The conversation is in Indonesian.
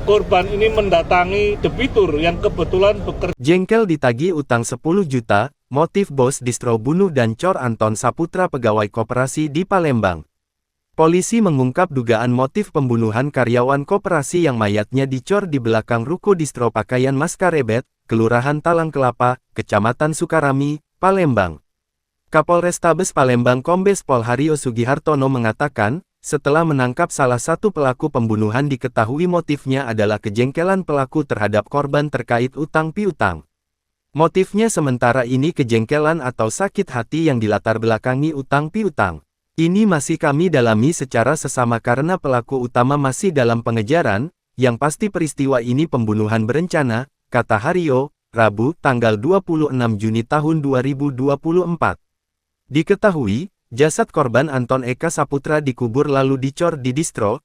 korban ini mendatangi debitur yang kebetulan bekerja. Jengkel ditagih utang 10 juta, motif bos distro bunuh dan cor Anton Saputra pegawai koperasi di Palembang. Polisi mengungkap dugaan motif pembunuhan karyawan koperasi yang mayatnya dicor di belakang ruko distro pakaian Mas Karebet, Kelurahan Talang Kelapa, Kecamatan Sukarami, Palembang. Kapolrestabes Palembang Kombes Pol Haryo Sugihartono mengatakan, setelah menangkap salah satu pelaku pembunuhan diketahui motifnya adalah kejengkelan pelaku terhadap korban terkait utang piutang. Motifnya sementara ini kejengkelan atau sakit hati yang dilatar belakangi utang piutang. Ini masih kami dalami secara sesama karena pelaku utama masih dalam pengejaran, yang pasti peristiwa ini pembunuhan berencana, kata Haryo, Rabu, tanggal 26 Juni tahun 2024. Diketahui, jasad korban Anton Eka Saputra dikubur lalu dicor di distro,